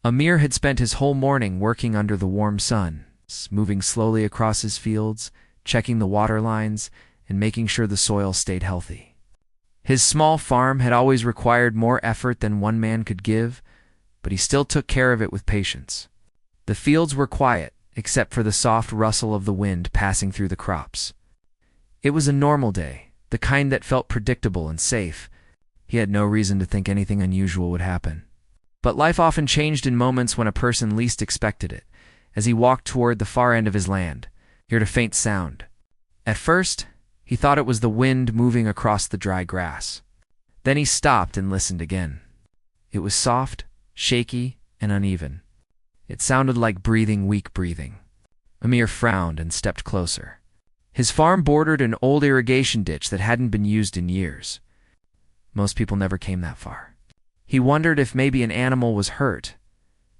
Amir had spent his whole morning working under the warm sun, moving slowly across his fields, checking the water lines, and making sure the soil stayed healthy. His small farm had always required more effort than one man could give, but he still took care of it with patience. The fields were quiet, except for the soft rustle of the wind passing through the crops. It was a normal day, the kind that felt predictable and safe. He had no reason to think anything unusual would happen. But life often changed in moments when a person least expected it. As he walked toward the far end of his land, he heard a faint sound. At first, he thought it was the wind moving across the dry grass. Then he stopped and listened again. It was soft, shaky, and uneven. It sounded like weak breathing. Amir frowned and stepped closer. His farm bordered an old irrigation ditch that hadn't been used in years. Most people never came that far. He wondered if maybe an animal was hurt.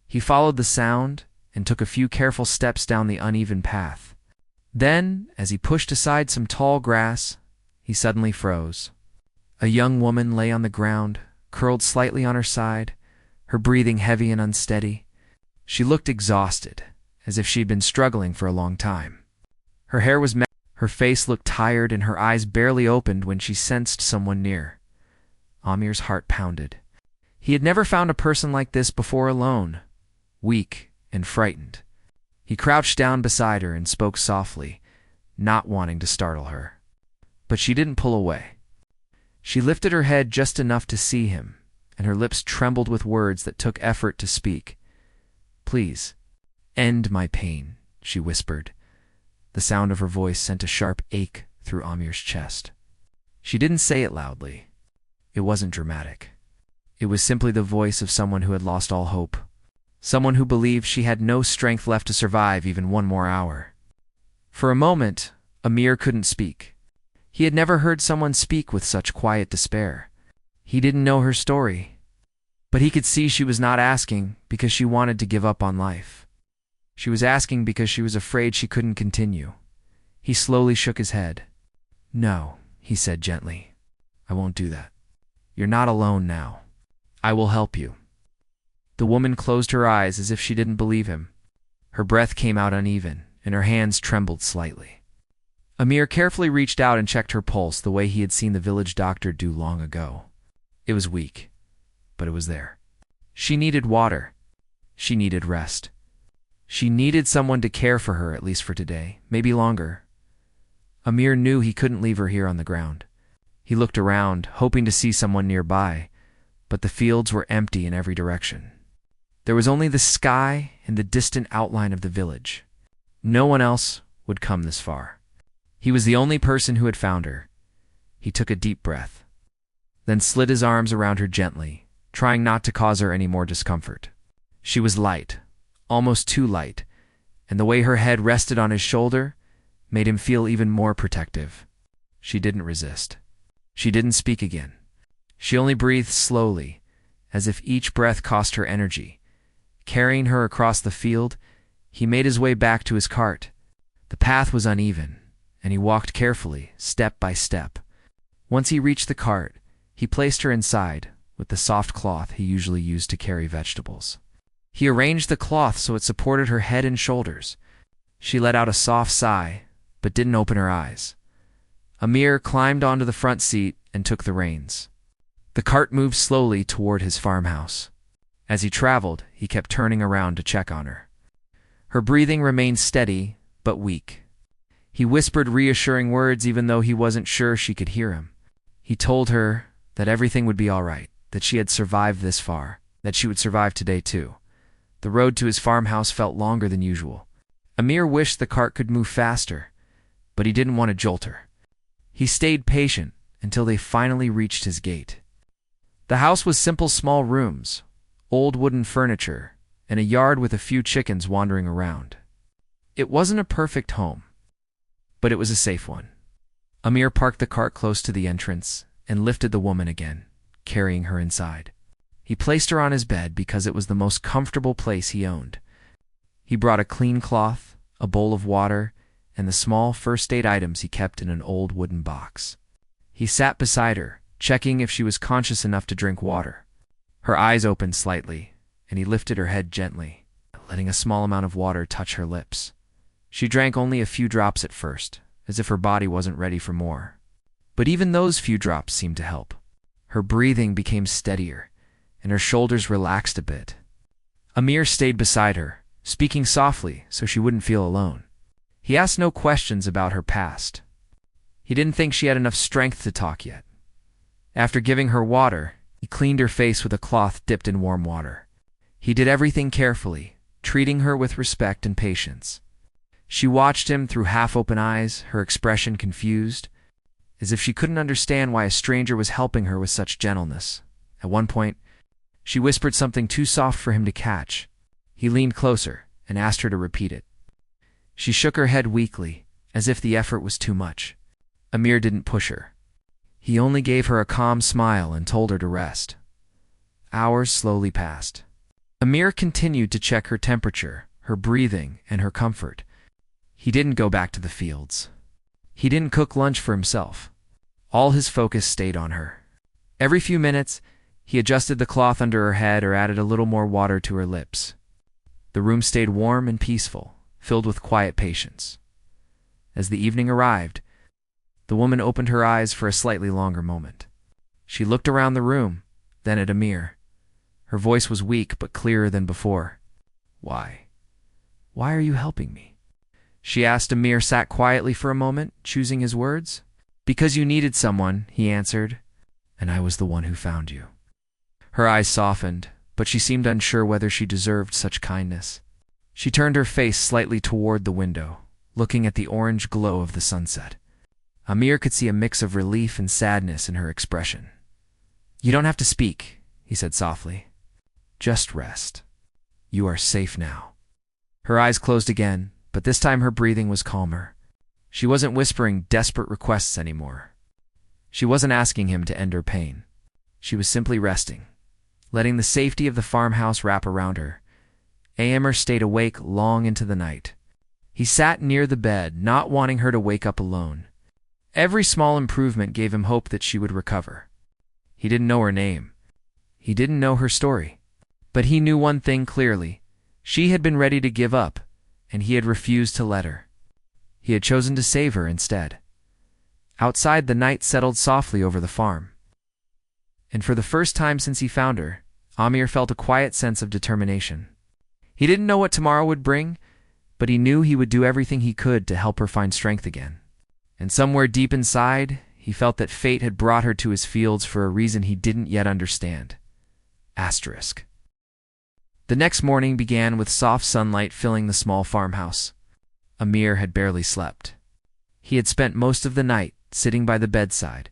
He followed the sound and took a few careful steps down the uneven path. Then, as he pushed aside some tall grass, he suddenly froze. A young woman lay on the ground, curled slightly on her side, her breathing heavy and unsteady. She looked exhausted, as if she'd been struggling for a long time. Her hair was messy, her face looked tired, and her eyes barely opened when she sensed someone near. Amir's heart pounded. He had never found a person like this before alone, weak and frightened. He crouched down beside her and spoke softly, not wanting to startle her. But she didn't pull away. She lifted her head just enough to see him, and her lips trembled with words that took effort to speak. "Please, end my pain," she whispered. The sound of her voice sent a sharp ache through Amir's chest. She didn't say it loudly. It wasn't dramatic. It was simply the voice of someone who had lost all hope. Someone who believed she had no strength left to survive even one more hour. For a moment, Amir couldn't speak. He had never heard someone speak with such quiet despair. He didn't know her story, but he could see she was not asking because she wanted to give up on life. She was asking because she was afraid she couldn't continue. He slowly shook his head. "No," he said gently. "I won't do that. You're not alone now. I will help you." The woman closed her eyes as if she didn't believe him. Her breath came out uneven, and her hands trembled slightly. Amir carefully reached out and checked her pulse the way he had seen the village doctor do long ago. It was weak, but it was there. She needed water. She needed rest. She needed someone to care for her, at least for today, maybe longer. Amir knew he couldn't leave her here on the ground. He looked around, hoping to see someone nearby, but the fields were empty in every direction. There was only the sky and the distant outline of the village. No one else would come this far. He was the only person who had found her. He took a deep breath, then slid his arms around her gently, trying not to cause her any more discomfort. She was light, almost too light, and the way her head rested on his shoulder made him feel even more protective. She didn't resist. She didn't speak again. She only breathed slowly, as if each breath cost her energy. Carrying her across the field, he made his way back to his cart. The path was uneven, and he walked carefully, step by step. Once he reached the cart, he placed her inside with the soft cloth he usually used to carry vegetables. He arranged the cloth so it supported her head and shoulders. She let out a soft sigh, but didn't open her eyes. Amir climbed onto the front seat and took the reins. The cart moved slowly toward his farmhouse. As he traveled, he kept turning around to check on her. Her breathing remained steady, but weak. He whispered reassuring words even though he wasn't sure she could hear him. He told her that everything would be all right, that she had survived this far, that she would survive today too. The road to his farmhouse felt longer than usual. Amir wished the cart could move faster, but he didn't want to jolt her. He stayed patient until they finally reached his gate. The house was simple small rooms, old wooden furniture, and a yard with a few chickens wandering around. It wasn't a perfect home, but it was a safe one. Amir parked the cart close to the entrance and lifted the woman again, carrying her inside. He placed her on his bed because it was the most comfortable place he owned. He brought a clean cloth, a bowl of water, and the small first aid items he kept in an old wooden box. He sat beside her, checking if she was conscious enough to drink water. Her eyes opened slightly, and he lifted her head gently, letting a small amount of water touch her lips. She drank only a few drops at first, as if her body wasn't ready for more. But even those few drops seemed to help. Her breathing became steadier, and her shoulders relaxed a bit. Amir stayed beside her, speaking softly so she wouldn't feel alone. He asked no questions about her past. He didn't think she had enough strength to talk yet. After giving her water, he cleaned her face with a cloth dipped in warm water. He did everything carefully, treating her with respect and patience. She watched him through half-open eyes, her expression confused, as if she couldn't understand why a stranger was helping her with such gentleness. At one point, she whispered something too soft for him to catch. He leaned closer and asked her to repeat it. She shook her head weakly, as if the effort was too much. Amir didn't push her. He only gave her a calm smile and told her to rest. Hours slowly passed. Amir continued to check her temperature, her breathing, and her comfort. He didn't go back to the fields. He didn't cook lunch for himself. All his focus stayed on her. Every few minutes, he adjusted the cloth under her head or added a little more water to her lips. The room stayed warm and peaceful, filled with quiet patience. As the evening arrived, the woman opened her eyes for a slightly longer moment. She looked around the room, then at Amir. Her voice was weak but clearer than before. Why? Why are you helping me? She asked. Amir sat quietly for a moment, choosing his words. Because you needed someone, he answered, and I was the one who found you. Her eyes softened, but she seemed unsure whether she deserved such kindness. She turned her face slightly toward the window, looking at the orange glow of the sunset. Amir could see a mix of relief and sadness in her expression. You don't have to speak, he said softly. Just rest. You are safe now. Her eyes closed again, but this time her breathing was calmer. She wasn't whispering desperate requests anymore. She wasn't asking him to end her pain. She was simply resting, letting the safety of the farmhouse wrap around her. Amir stayed awake long into the night. He sat near the bed, not wanting her to wake up alone. Every small improvement gave him hope that she would recover. He didn't know her name. He didn't know her story. But he knew one thing clearly. She had been ready to give up, and he had refused to let her. He had chosen to save her instead. Outside, the night settled softly over the farm. And for the first time since he found her, Amir felt a quiet sense of determination. He didn't know what tomorrow would bring, but he knew he would do everything he could to help her find strength again. And somewhere deep inside, he felt that fate had brought her to his fields for a reason he didn't yet understand. Asterisk. The next morning began with soft sunlight filling the small farmhouse. Amir had barely slept. He had spent most of the night sitting by the bedside,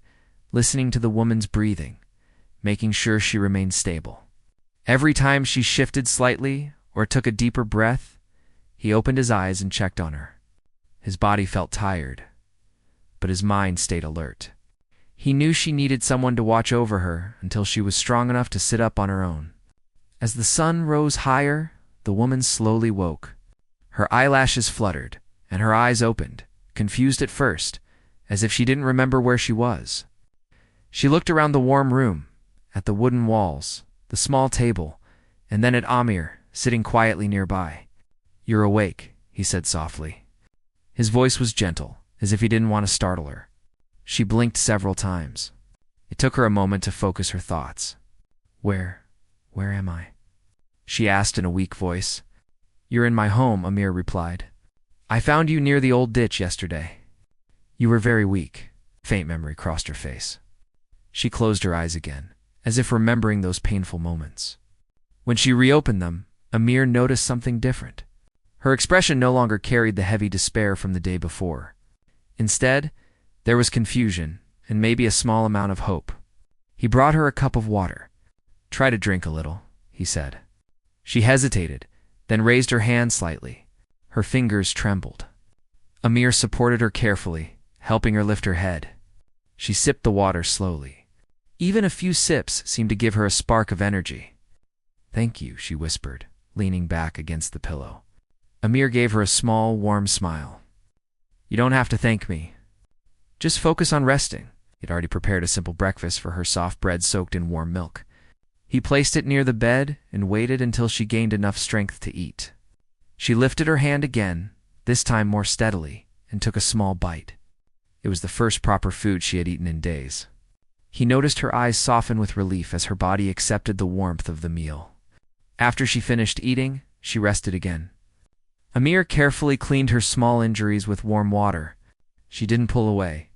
listening to the woman's breathing, making sure she remained stable. Every time she shifted slightly or took a deeper breath, he opened his eyes and checked on her. His body felt tired, but his mind stayed alert. He knew she needed someone to watch over her until she was strong enough to sit up on her own. As the sun rose higher, the woman slowly woke. Her eyelashes fluttered, and her eyes opened, confused at first, as if she didn't remember where she was. She looked around the warm room, at the wooden walls, the small table, and then at Amir, sitting quietly nearby. You're awake, he said softly. His voice was gentle, as if he didn't want to startle her. She blinked several times. It took her a moment to focus her thoughts. Where am I? She asked in a weak voice. You're in my home, Amir replied. I found you near the old ditch yesterday. You were very weak. Faint memory crossed her face. She closed her eyes again, as if remembering those painful moments. When she reopened them, Amir noticed something different. Her expression no longer carried the heavy despair from the day before. Instead, there was confusion and maybe a small amount of hope. He brought her a cup of water. Try to drink a little, he said. She hesitated, then raised her hand slightly. Her fingers trembled. Amir supported her carefully, helping her lift her head. She sipped the water slowly. Even a few sips seemed to give her a spark of energy. Thank you, she whispered, leaning back against the pillow. Amir gave her a small, warm smile. You don't have to thank me. Just focus on resting. He'd already prepared a simple breakfast for her, soft bread soaked in warm milk. He placed it near the bed and waited until she gained enough strength to eat. She lifted her hand again, this time more steadily, and took a small bite. It was the first proper food she had eaten in days. He noticed her eyes soften with relief as her body accepted the warmth of the meal. After she finished eating, she rested again. Amir carefully cleaned her small injuries with warm water. She didn't pull away.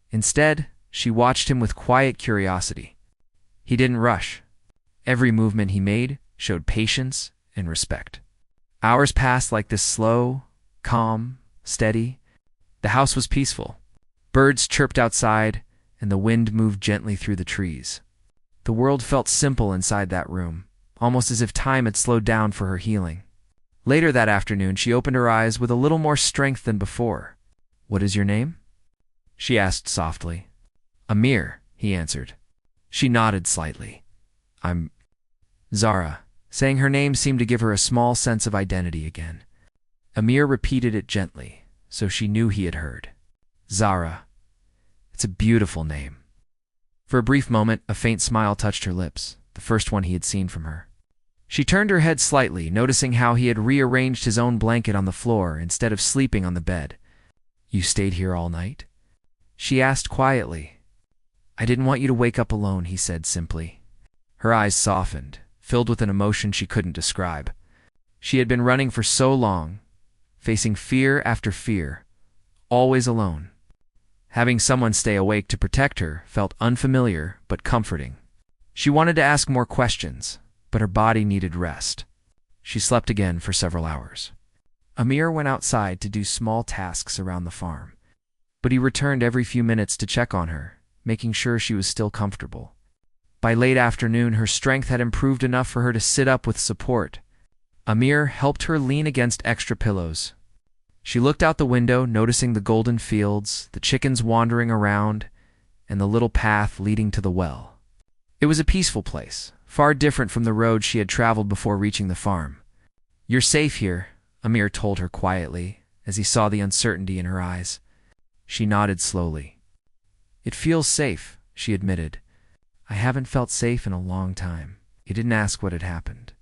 Instead, she watched him with quiet curiosity. He didn't rush. Every movement he made showed patience and respect. Hours passed like this, slow, calm, steady. The house was peaceful. Birds chirped outside, and the wind moved gently through the trees. The world felt simple inside that room, almost as if time had slowed down for her healing. Later that afternoon, she opened her eyes with a little more strength than before. "What is your name?" she asked softly. "Amir," he answered. She nodded slightly. "I'm Zara." Saying her name seemed to give her a small sense of identity again. Amir repeated it gently, so she knew he had heard. "Zara. It's a beautiful name." For a brief moment, a faint smile touched her lips, the first one he had seen from her. She turned her head slightly, noticing how he had rearranged his own blanket on the floor instead of sleeping on the bed. "You stayed here all night?" she asked quietly. "I didn't want you to wake up alone," he said simply. Her eyes softened, filled with an emotion she couldn't describe. She had been running for so long, facing fear after fear, always alone. Having someone stay awake to protect her felt unfamiliar but comforting. She wanted to ask more questions, but her body needed rest. She slept again for several hours. Amir went outside to do small tasks around the farm, but he returned every few minutes to check on her, making sure she was still comfortable. By late afternoon, her strength had improved enough for her to sit up with support. Amir helped her lean against extra pillows. She looked out the window, noticing the golden fields, the chickens wandering around, and the little path leading to the well. It was a peaceful place, far different from the road she had traveled before reaching the farm. "You're safe here," Amir told her quietly, as he saw the uncertainty in her eyes. She nodded slowly. "It feels safe," she admitted. "I haven't felt safe in a long time." He didn't ask what had happened.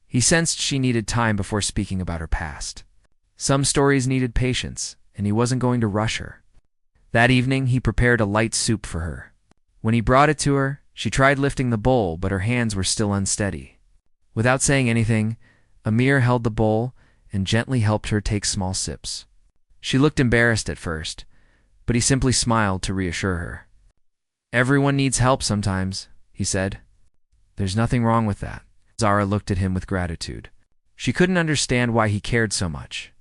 He sensed she needed time before speaking about her past. Some stories needed patience, and he wasn't going to rush her. That evening, he prepared a light soup for her. When he brought it to her, she tried lifting the bowl, but her hands were still unsteady. Without saying anything, Amir held the bowl and gently helped her take small sips. She looked embarrassed at first, but he simply smiled to reassure her. "Everyone needs help sometimes," he said. "There's nothing wrong with that." Zara looked at him with gratitude. She couldn't understand why he cared so much.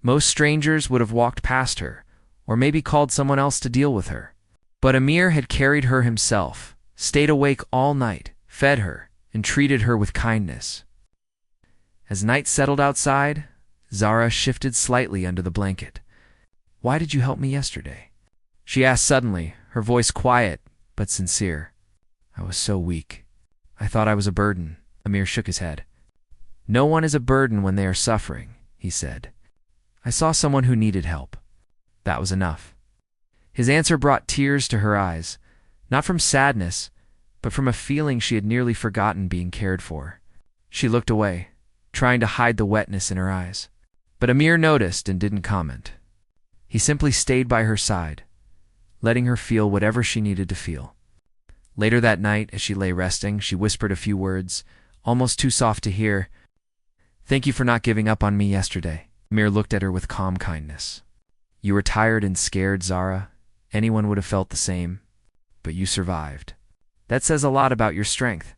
Most strangers would have walked past her, or maybe called someone else to deal with her. But Amir had carried her himself, stayed awake all night, fed her, and treated her with kindness. As night settled outside, Zara shifted slightly under the blanket. "Why did you help me yesterday?" she asked suddenly, her voice quiet but sincere. "I was so weak. I thought I was a burden." Amir shook his head. "No one is a burden when they are suffering," he said. "I saw someone who needed help. That was enough." His answer brought tears to her eyes, not from sadness, but from a feeling she had nearly forgotten being cared for. She looked away, trying to hide the wetness in her eyes. But Amir noticed and didn't comment. He simply stayed by her side, letting her feel whatever she needed to feel. Later that night, as she lay resting, she whispered a few words, almost too soft to hear. "Thank you for not giving up on me yesterday." Amir looked at her with calm kindness. "You were tired and scared, Zara. Anyone would have felt the same. But you survived. That says a lot about your strength."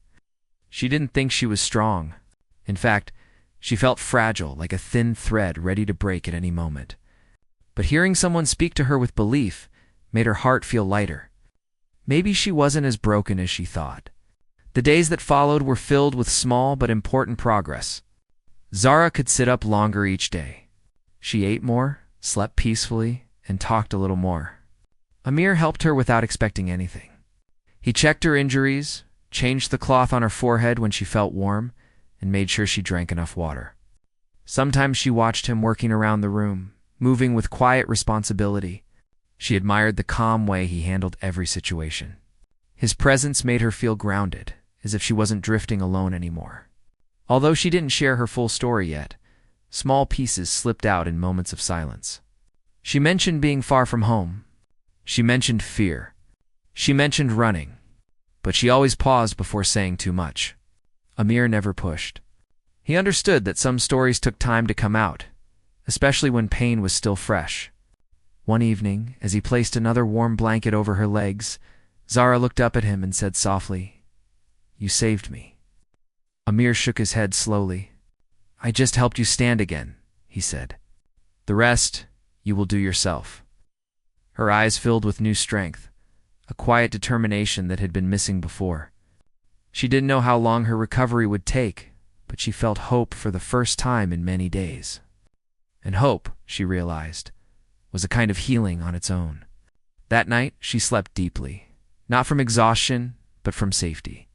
She didn't think she was strong. In fact, she felt fragile, like a thin thread ready to break at any moment. But hearing someone speak to her with belief made her heart feel lighter. Maybe she wasn't as broken as she thought. The days that followed were filled with small but important progress. Zara could sit up longer each day. She ate more, slept peacefully, and talked a little more. Amir helped her without expecting anything. He checked her injuries, changed the cloth on her forehead when she felt warm, and made sure she drank enough water. Sometimes she watched him working around the room, moving with quiet responsibility. She admired the calm way he handled every situation. His presence made her feel grounded, as if she wasn't drifting alone anymore. Although she didn't share her full story yet, small pieces slipped out in moments of silence. She mentioned being far from home. She mentioned fear. She mentioned running. But she always paused before saying too much. Amir never pushed. He understood that some stories took time to come out, especially when pain was still fresh. One evening, as he placed another warm blanket over her legs, Zara looked up at him and said softly, "You saved me." Amir shook his head slowly. "I just helped you stand again," he said. "The rest, you will do yourself." Her eyes filled with new strength, a quiet determination that had been missing before. She didn't know how long her recovery would take, but she felt hope for the first time in many days. And hope, she realized, was a kind of healing on its own. That night, she slept deeply, not from exhaustion, but from safety.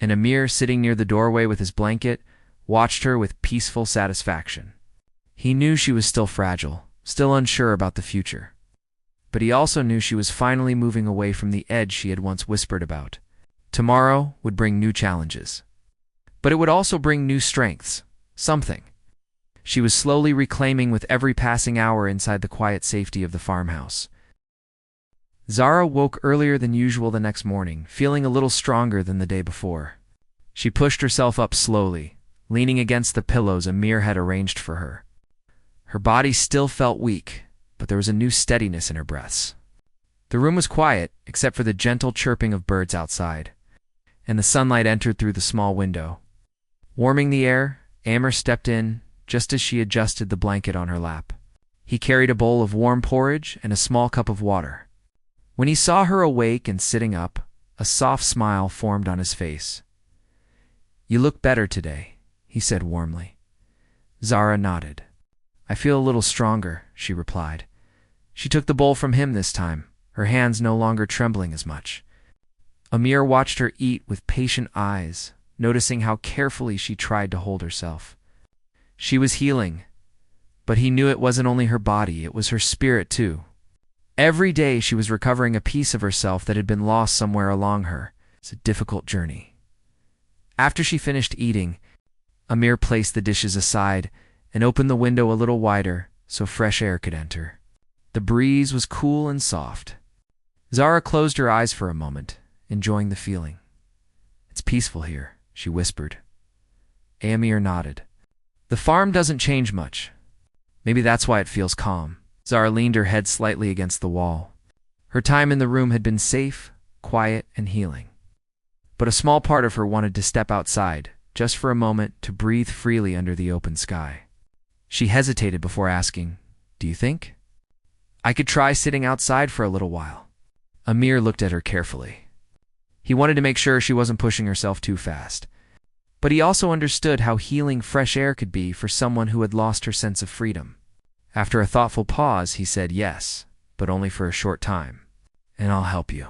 And Amir, sitting near the doorway with his blanket, watched her with peaceful satisfaction. He knew she was still fragile, still unsure about the future. But he also knew she was finally moving away from the edge she had once whispered about. Tomorrow would bring new challenges. But it would also bring new strengths, something. She was slowly reclaiming with every passing hour inside the quiet safety of the farmhouse. Zara woke earlier than usual the next morning, feeling a little stronger than the day before. She pushed herself up slowly, leaning against the pillows Amir had arranged for her. Her body still felt weak, but there was a new steadiness in her breaths. The room was quiet, except for the gentle chirping of birds outside, and the sunlight entered through the small window. Warming the air, Amir stepped in just as she adjusted the blanket on her lap. He carried a bowl of warm porridge and a small cup of water. When he saw her awake and sitting up, a soft smile formed on his face. "You look better today," he said warmly. Zara nodded. "I feel a little stronger," she replied. She took the bowl from him this time, her hands no longer trembling as much. Amir watched her eat with patient eyes, noticing how carefully she tried to hold herself. She was healing, but he knew it wasn't only her body, it was her spirit too. Every day she was recovering a piece of herself that had been lost somewhere along her. It's a difficult journey. After she finished eating, Amir placed the dishes aside and opened the window a little wider so fresh air could enter. The breeze was cool and soft. Zara closed her eyes for a moment, enjoying the feeling. "It's peaceful here," she whispered. Amir nodded. "The farm doesn't change much. Maybe that's why it feels calm." Zara leaned her head slightly against the wall. Her time in the room had been safe, quiet, and healing. But a small part of her wanted to step outside, just for a moment, to breathe freely under the open sky. She hesitated before asking, "Do you think?" "I could try sitting outside for a little while." Amir looked at her carefully. He wanted to make sure she wasn't pushing herself too fast. But he also understood how healing fresh air could be for someone who had lost her sense of freedom. After a thoughtful pause, he said yes, but only for a short time. "And I'll help you."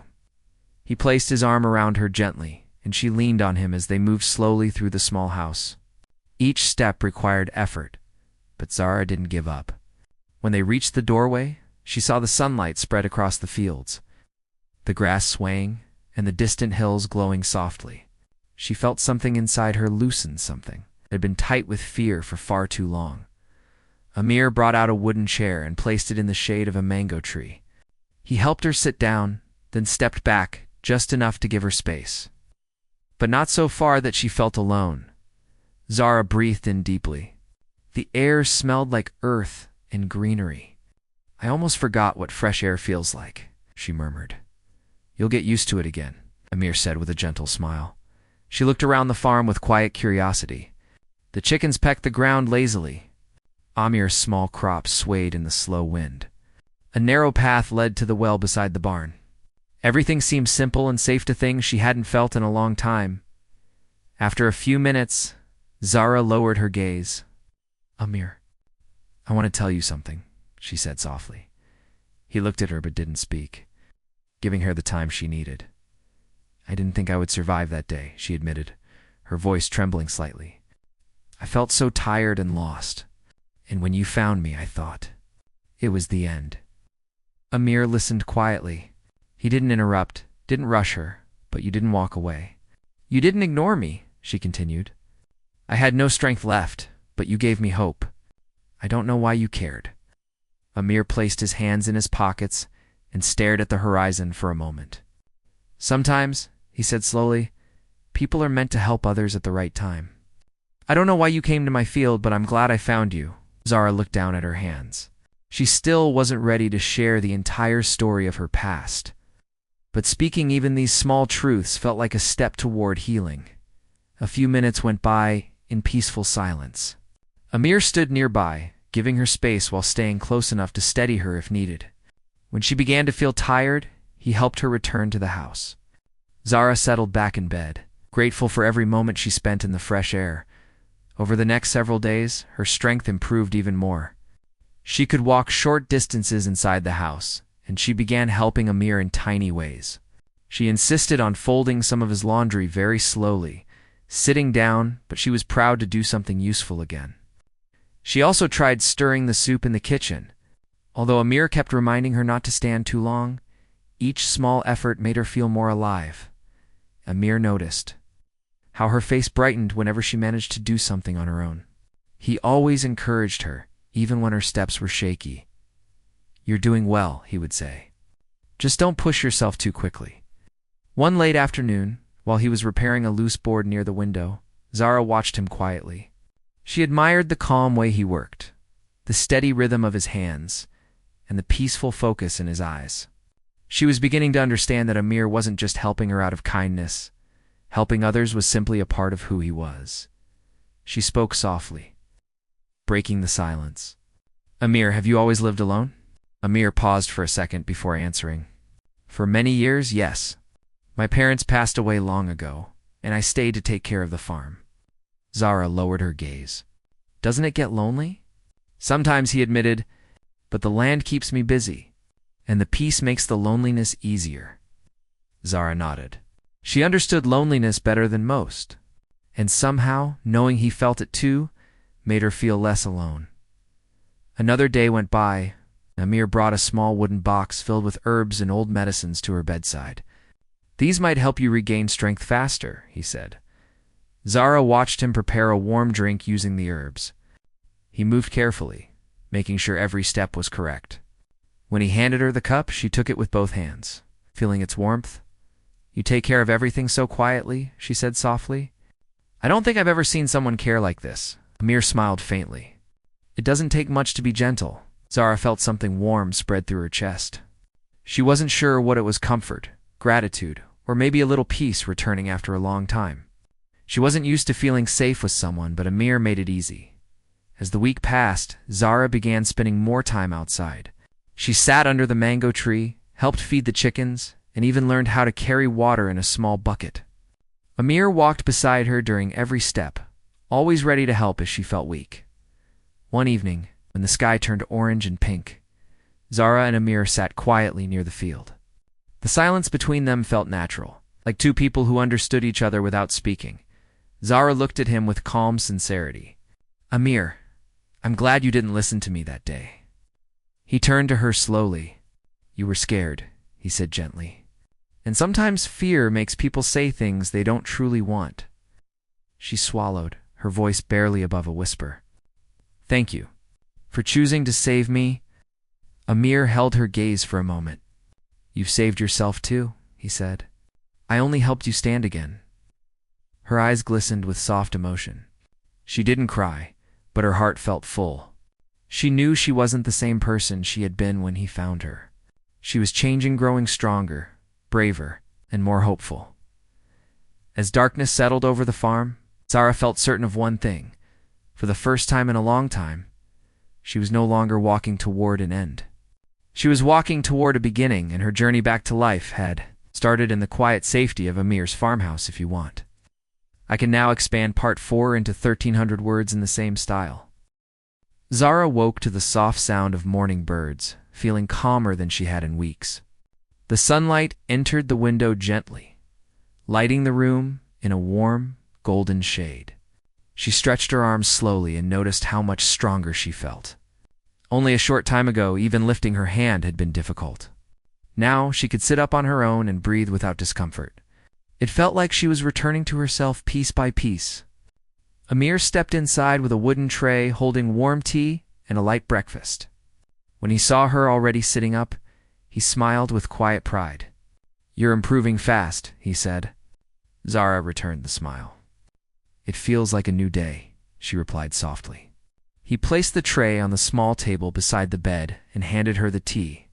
He placed his arm around her gently, and she leaned on him as they moved slowly through the small house. Each step required effort, but Zara didn't give up. When they reached the doorway, she saw the sunlight spread across the fields, the grass swaying, and the distant hills glowing softly. She felt something inside her loosen, something that had been tight with fear for far too long. Amir brought out a wooden chair and placed it in the shade of a mango tree. He helped her sit down, then stepped back just enough to give her space. But not so far that she felt alone. Zara breathed in deeply. The air smelled like earth and greenery. "I almost forgot what fresh air feels like," she murmured. "You'll get used to it again," Amir said with a gentle smile. She looked around the farm with quiet curiosity. The chickens pecked the ground lazily. Amir's small crops swayed in the slow wind. A narrow path led to the well beside the barn. Everything seemed simple and safe to things she hadn't felt in a long time. After a few minutes, Zara lowered her gaze. "Amir, I want to tell you something," she said softly. He looked at her but didn't speak, giving her the time she needed. "I didn't think I would survive that day," she admitted, her voice trembling slightly. "I felt so tired and lost. And when you found me, I thought it was the end." Amir listened quietly. He didn't interrupt, didn't rush her, but you didn't walk away. You didn't ignore me, she continued. I had no strength left, but you gave me hope. I don't know why you cared. Amir placed his hands in his pockets and stared at the horizon for a moment. Sometimes, he said slowly, people are meant to help others at the right time. I don't know why you came to my field, but I'm glad I found you. Zara looked down at her hands. She still wasn't ready to share the entire story of her past. But speaking even these small truths felt like a step toward healing. A few minutes went by in peaceful silence. Amir stood nearby, giving her space while staying close enough to steady her if needed. When she began to feel tired, he helped her return to the house. Zara settled back in bed, grateful for every moment she spent in the fresh air. Over the next several days, her strength improved even more. She could walk short distances inside the house, and she began helping Amir in tiny ways. She insisted on folding some of his laundry very slowly, sitting down, but she was proud to do something useful again. She also tried stirring the soup in the kitchen. Although Amir kept reminding her not to stand too long, each small effort made her feel more alive. Amir noticed how her face brightened whenever she managed to do something on her own. He always encouraged her, even when her steps were shaky. You're doing well, he would say. Just don't push yourself too quickly. One late afternoon, while he was repairing a loose board near the window, Zara watched him quietly. She admired the calm way he worked, the steady rhythm of his hands, and the peaceful focus in his eyes. She was beginning to understand that Amir wasn't just helping her out of kindness. Helping others was simply a part of who he was. She spoke softly, breaking the silence. Amir, have you always lived alone? Amir paused for a second before answering. For many years, yes. My parents passed away long ago, and I stayed to take care of the farm. Zara lowered her gaze. Doesn't it get lonely? Sometimes, he admitted, but the land keeps me busy, and the peace makes the loneliness easier. Zara nodded. She understood loneliness better than most, and somehow, knowing he felt it too, made her feel less alone. Another day went by. Amir brought a small wooden box filled with herbs and old medicines to her bedside. These might help you regain strength faster, he said. Zara watched him prepare a warm drink using the herbs. He moved carefully, making sure every step was correct. When he handed her the cup, she took it with both hands, feeling its warmth. You take care of everything so quietly, she said softly. I don't think I've ever seen someone care like this. Amir smiled faintly. It doesn't take much to be gentle. Zara felt something warm spread through her chest. She wasn't sure what it was, comfort, gratitude, or maybe a little peace returning after a long time. She wasn't used to feeling safe with someone, but Amir made it easy. As the week passed, Zara began spending more time outside. She sat under the mango tree, helped feed the chickens, and even learned how to carry water in a small bucket. Amir walked beside her during every step, always ready to help as she felt weak. One evening, when the sky turned orange and pink, Zara and Amir sat quietly near the field. The silence between them felt natural, like two people who understood each other without speaking. Zara looked at him with calm sincerity. Amir, I'm glad you didn't listen to me that day. He turned to her slowly. You were scared, he said gently. And sometimes fear makes people say things they don't truly want. She swallowed, her voice barely above a whisper. Thank you for choosing to save me. Amir held her gaze for a moment. You've saved yourself too, he said. I only helped you stand again. Her eyes glistened with soft emotion. She didn't cry, but her heart felt full. She knew she wasn't the same person she had been when he found her. She was changing, growing stronger, braver, and more hopeful. As darkness settled over the farm, Zara felt certain of one thing. For the first time in a long time, she was no longer walking toward an end. She was walking toward a beginning, and her journey back to life had started in the quiet safety of Amir's farmhouse, if you want. I can now expand part 4 into 1,300 words in the same style. Zara woke to the soft sound of morning birds, feeling calmer than she had in weeks. The sunlight entered the window gently, lighting the room in a warm, golden shade. She stretched her arms slowly and noticed how much stronger she felt. Only a short time ago, even lifting her hand had been difficult. Now she could sit up on her own and breathe without discomfort. It felt like she was returning to herself piece by piece. Amir stepped inside with a wooden tray holding warm tea and a light breakfast. When he saw her already sitting up, he smiled with quiet pride. "You're improving fast," he said. Zara returned the smile. "It feels like a new day," she replied softly. He placed the tray on the small table beside the bed and handed her the tea.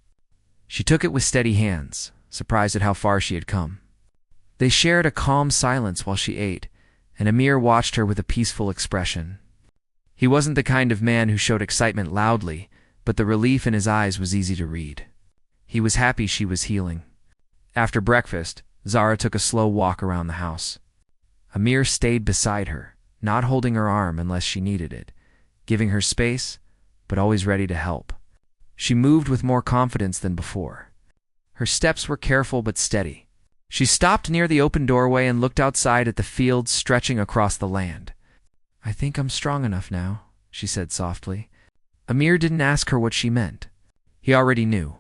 She took it with steady hands, surprised at how far she had come. They shared a calm silence while she ate, and Amir watched her with a peaceful expression. He wasn't the kind of man who showed excitement loudly, but the relief in his eyes was easy to read. He was happy she was healing. After breakfast, Zara took a slow walk around the house. Amir stayed beside her, not holding her arm unless she needed it, giving her space, but always ready to help. She moved with more confidence than before. Her steps were careful but steady. She stopped near the open doorway and looked outside at the fields stretching across the land. "I think I'm strong enough now," she said softly. Amir didn't ask her what she meant. He already knew.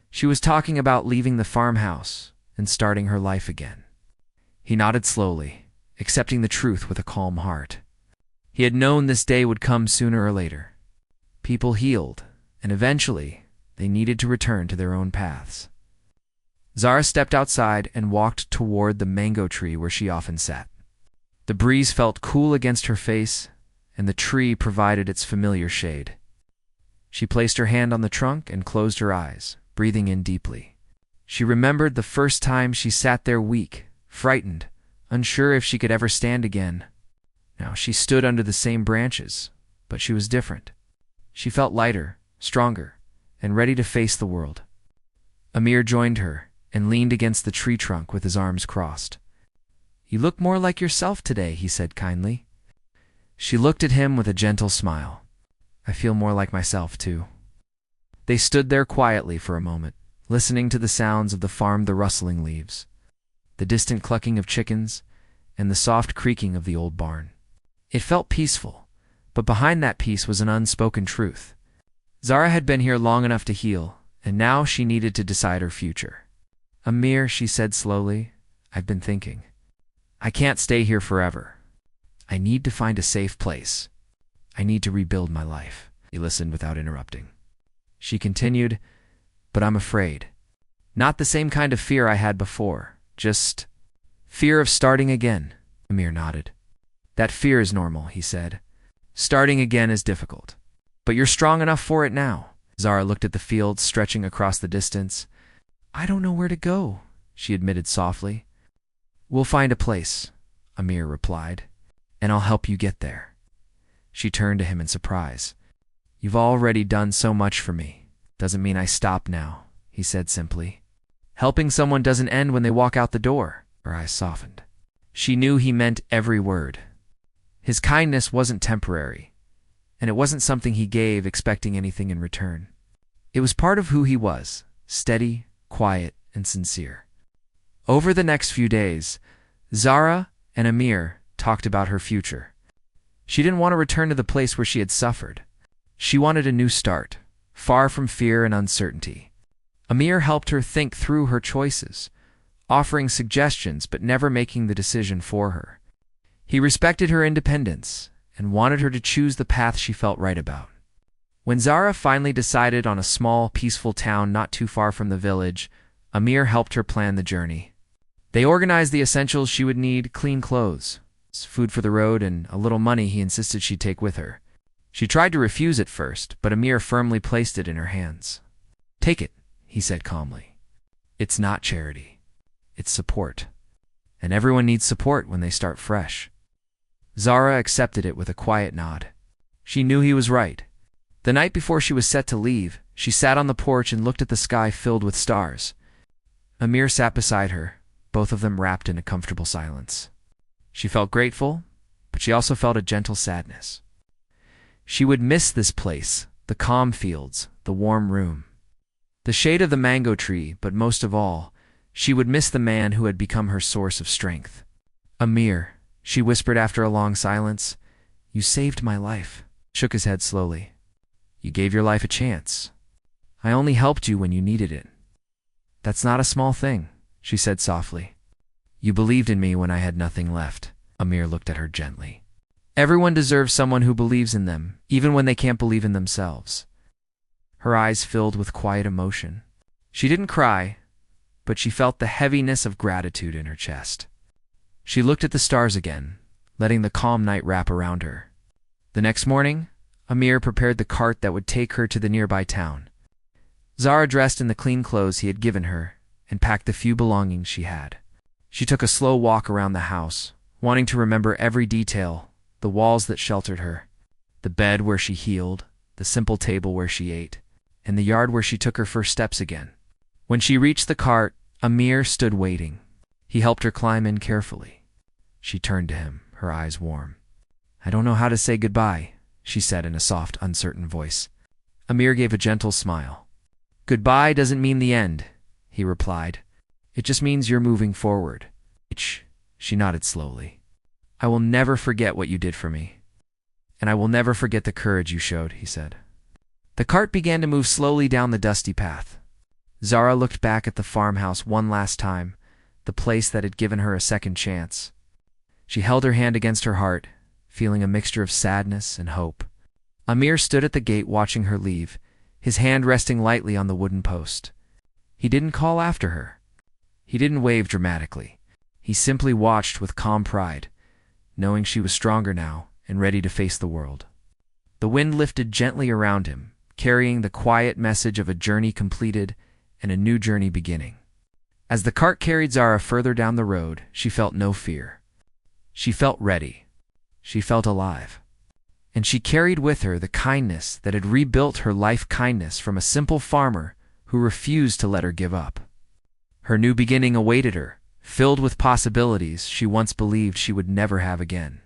She was talking about leaving the farmhouse and starting her life again. He nodded slowly, accepting the truth with a calm heart. He had known this day would come sooner or later. People healed, and eventually they needed to return to their own paths. Zara stepped outside and walked toward the mango tree where she often sat. The breeze felt cool against her face, and the tree provided its familiar shade. She placed her hand on the trunk and closed her eyes, breathing in deeply. She remembered the first time she sat there weak, frightened, unsure if she could ever stand again. Now she stood under the same branches, but she was different. She felt lighter, stronger, and ready to face the world. Amir joined her and leaned against the tree trunk with his arms crossed. "You look more like yourself today," he said kindly. She looked at him with a gentle smile. "I feel more like myself, too." They stood there quietly for a moment, listening to the sounds of the farm, the rustling leaves, the distant clucking of chickens, and the soft creaking of the old barn. It felt peaceful, but behind that peace was an unspoken truth. Zara had been here long enough to heal, and now she needed to decide her future. "Amir," she said slowly, "I've been thinking. I can't stay here forever. I need to find a safe place. I need to rebuild my life." He listened without interrupting. She continued, "But I'm afraid. Not the same kind of fear I had before, just fear of starting again." Amir nodded. "That fear is normal," he said. "Starting again is difficult. But you're strong enough for it now." Zara looked at the fields stretching across the distance. "I don't know where to go," she admitted softly. "We'll find a place," Amir replied, "and I'll help you get there." She turned to him in surprise. "You've already done so much for me. Doesn't mean I stop now," he said simply. "Helping someone doesn't end when they walk out the door." Her eyes softened. She knew he meant every word. His kindness wasn't temporary, and it wasn't something he gave expecting anything in return. It was part of who he was, steady, quiet, and sincere. Over the next few days, Zara and Amir talked about her future. She didn't want to return to the place where she had suffered. She wanted a new start, far from fear and uncertainty. Amir helped her think through her choices, offering suggestions but never making the decision for her. He respected her independence and wanted her to choose the path she felt right about. When Zara finally decided on a small, peaceful town not too far from the village, Amir helped her plan the journey. They organized the essentials she would need: clean clothes, food for the road, and a little money he insisted she'd take with her. She tried to refuse at first, but Amir firmly placed it in her hands. "Take it," he said calmly. "It's not charity. It's support. And everyone needs support when they start fresh." Zara accepted it with a quiet nod. She knew he was right. The night before she was set to leave, she sat on the porch and looked at the sky filled with stars. Amir sat beside her, both of them wrapped in a comfortable silence. She felt grateful, but she also felt a gentle sadness. She would miss this place, the calm fields, the warm room, the shade of the mango tree, but most of all, she would miss the man who had become her source of strength. "Amir," she whispered after a long silence, "you saved my life." Shook his head slowly. "You gave your life a chance. I only helped you when you needed it." "That's not a small thing," she said softly. You believed in me when I had nothing left. Amir looked at her gently. Everyone deserves someone who believes in them, even when they can't believe in themselves. Her eyes filled with quiet emotion. She didn't cry, but she felt the heaviness of gratitude in her chest. She looked at the stars again, letting the calm night wrap around her. The next morning, Amir prepared the cart that would take her to the nearby town. Zara dressed in the clean clothes he had given her and packed the few belongings she had. She took a slow walk around the house, wanting to remember every detail: the walls that sheltered her, the bed where she healed, the simple table where she ate, and the yard where she took her first steps again. When she reached the cart, Amir stood waiting. He helped her climb in carefully. She turned to him, her eyes warm. I don't know how to say goodbye, she said in a soft, uncertain voice. Amir gave a gentle smile. Goodbye doesn't mean the end, he replied. It just means you're moving forward. She nodded slowly. I will never forget what you did for me. And I will never forget the courage you showed, he said. The cart began to move slowly down the dusty path. Zara looked back at the farmhouse one last time, the place that had given her a second chance. She held her hand against her heart, feeling a mixture of sadness and hope. Amir stood at the gate watching her leave, his hand resting lightly on the wooden post. He didn't call after her. He didn't wave dramatically. He simply watched with calm pride, knowing she was stronger now and ready to face the world. The wind lifted gently around him, carrying the quiet message of a journey completed and a new journey beginning. As the cart carried Zara further down the road, she felt no fear. She felt ready. She felt alive. And she carried with her the kindness that had rebuilt her life, kindness from a simple farmer who refused to let her give up. Her new beginning awaited her, filled with possibilities she once believed she would never have again.